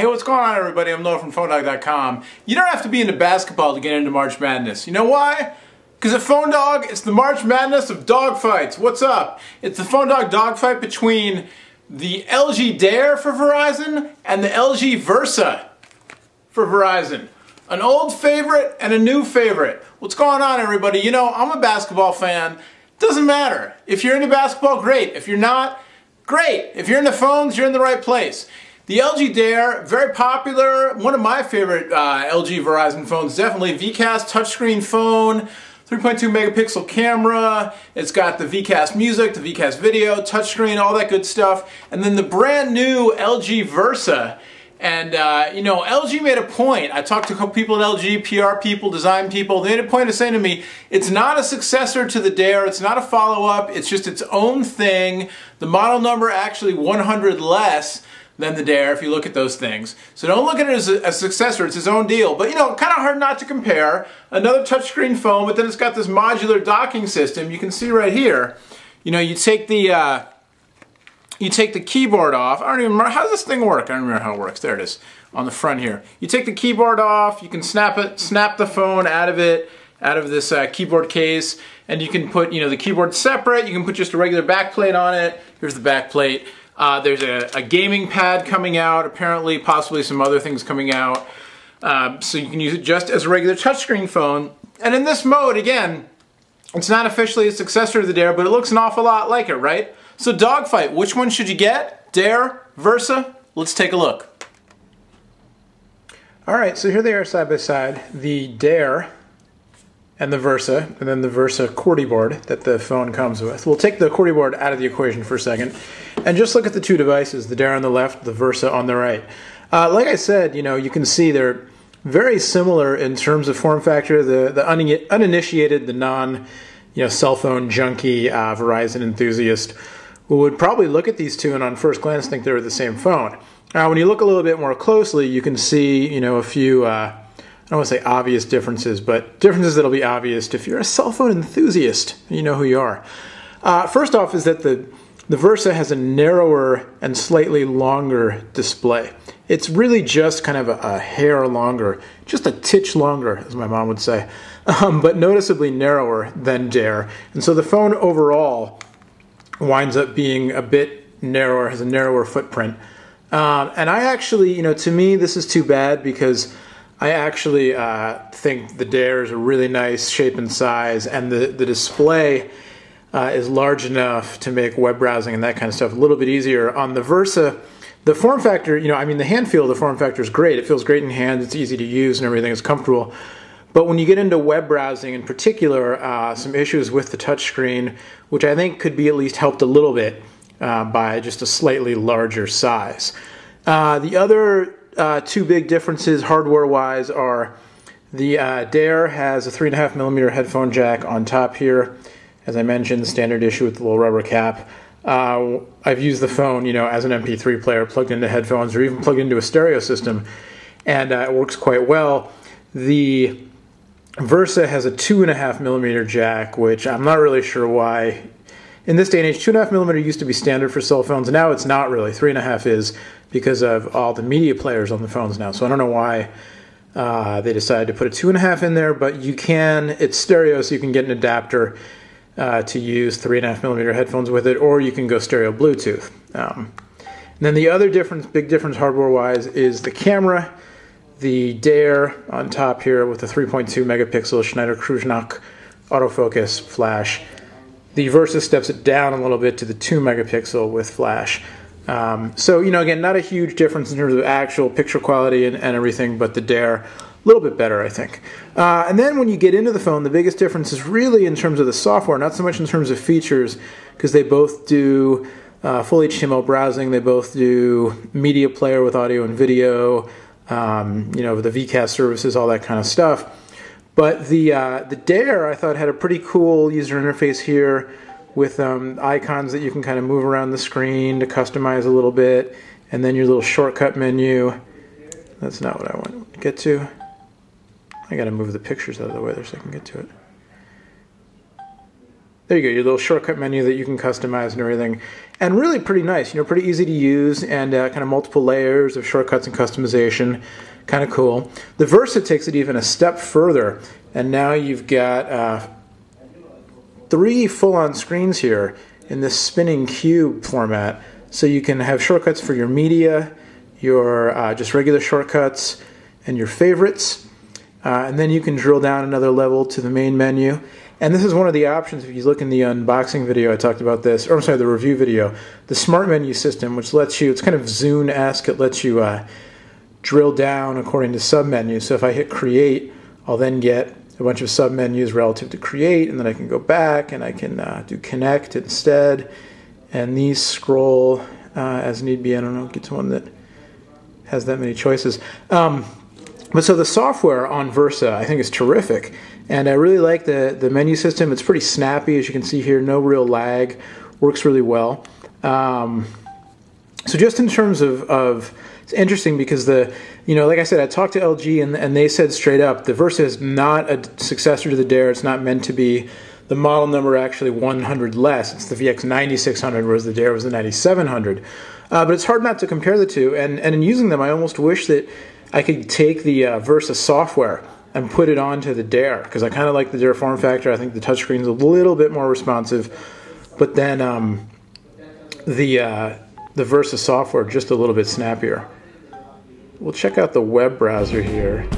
Hey, what's going on, everybody? I'm Noah from PhoneDog.com. You don't have to be into basketball to get into March Madness. You know why? Because at PhoneDog, it's the March Madness of dogfights. What's up? It's the PhoneDog dogfight between the LG Dare for Verizon and the LG Versa for Verizon. An old favorite and a new favorite. What's going on, everybody? You know, I'm a basketball fan. Doesn't matter. If you're into basketball, great. If you're not, great. If you're into phones, you're in the right place. The LG Dare, very popular, one of my favorite LG Verizon phones, definitely. VCast touchscreen phone, 3.2 megapixel camera, it's got the VCast music, the VCast video, touchscreen, all that good stuff. And then the brand new LG Versa. And, you know, LG made a point. I talked to a couple people at LG, PR people, design people. They made a point of saying to me, it's not a successor to the Dare, it's not a follow-up, it's just its own thing. The model number actually 100 less than the Dare if you look at those things. So don't look at it as a successor, it's its own deal. But you know, kind of hard not to compare. Another touchscreen phone, but then it's got this modular docking system. You can see right here, you know, you take the keyboard off. I don't even remember, how does this thing work? I don't remember how it works. There it is on the front here. You take the keyboard off, you can snap the phone out of this keyboard case, and you can put, you know, the keyboard separate. You can put just a regular backplate on it. Here's the backplate. There's a gaming pad coming out, apparently, possibly some other things coming out. So you can use it just as a regular touchscreen phone. And in this mode, again, it's not officially a successor to the Dare, but it looks an awful lot like it, right? So dogfight, which one should you get? Dare? Versa? Let's take a look. Alright, so here they are side by side. The Dare and the Versa, and then the Versa QWERTY board that the phone comes with. We'll take the QWERTY board out of the equation for a second, and just look at the two devices, the Dare on the left, the Versa on the right. Like I said, you know, you can see they're very similar in terms of form factor. The uninitiated, the non, you know, cell phone junkie Verizon enthusiast would probably look at these two and on first glance think they're the same phone. Now, when you look a little bit more closely, you can see, you know, a few I don't want to say obvious differences, but differences that'll be obvious if you're a cell phone enthusiast. You know who you are. First off is that the Versa has a narrower and slightly longer display. It's really just kind of a hair longer, just a titch longer, as my mom would say, but noticeably narrower than Dare. And so the phone overall winds up being a bit narrower, has a narrower footprint. And I actually, you know, to me this is too bad because I actually think the Dare is a really nice shape and size, and the display is large enough to make web browsing and that kind of stuff a little bit easier. On the Versa, the form factor, you know, I mean, the hand feel of the form factor is great. It feels great in hand, it's easy to use and everything, it's comfortable. But when you get into web browsing in particular, some issues with the touchscreen, which I think could be at least helped a little bit by just a slightly larger size. The other two big differences hardware-wise are the Dare has a 3.5mm headphone jack on top here. As I mentioned, standard issue with the little rubber cap. I've used the phone, you know, as an MP3 player, plugged into headphones, or even plugged into a stereo system, and it works quite well. The Versa has a 2.5mm jack, which I'm not really sure why. In this day and age, 2.5mm used to be standard for cell phones. Now it's not really. 3.5 is because of all the media players on the phones now. So I don't know why they decided to put a 2.5 in there, but you can. It's stereo, so you can get an adapter to use 3.5mm headphones with it, or you can go stereo Bluetooth. And then the other difference, big difference hardware-wise, is the camera. The Dare on top here with the 3.2 megapixel Schneider Kreuznach autofocus flash. The Versa steps it down a little bit to the 2 megapixel with flash. So, you know, again, not a huge difference in terms of actual picture quality and everything, but the Dare, a little bit better, I think. And then when you get into the phone, the biggest difference is really in terms of the software, not so much in terms of features, because they both do full HTML browsing, they both do media player with audio and video, you know, the VCast services, all that kind of stuff. But the Dare, I thought, had a pretty cool user interface here with icons that you can kind of move around the screen to customize a little bit, and then your little shortcut menu. That's not what I want to get to. I got to move the pictures out of the way there so I can get to it. there you go, your little shortcut menu that you can customize and everything. And really pretty nice, pretty easy to use, and kind of multiple layers of shortcuts and customization. Kind of cool. The Versa takes it even a step further, and now you've got 3 full-on screens here in this spinning cube format. So you can have shortcuts for your media, your just regular shortcuts, and your favorites. And then you can drill down another level to the main menu. And this is one of the options. If you look in the unboxing video, I talked about this, or I'm sorry, the review video, the smart menu system, which lets you, it's kind of Zune-esque, it lets you drill down according to submenus. So if I hit create, I'll then get a bunch of submenus relative to create, and then I can go back and I can do connect instead. And these scroll as need be. I don't know, get to one that has that many choices. But so the software on Versa I think is terrific. And I really like the menu system. It's pretty snappy, as you can see here, no real lag, works really well. So just in terms of it's interesting because like I said, I talked to LG and they said straight up, the Versa is not a successor to the Dare. It's not meant to be. The model number actually 100 less. It's the VX 9600, whereas the Dare was the 9700. But it's hard not to compare the two. And in using them, I almost wish that I could take the Versa software and put it onto the Dare, because I kind of like the Dare form factor. I think the touchscreen's a little bit more responsive, but then the Versa software just a little bit snappier. We'll check out the web browser here.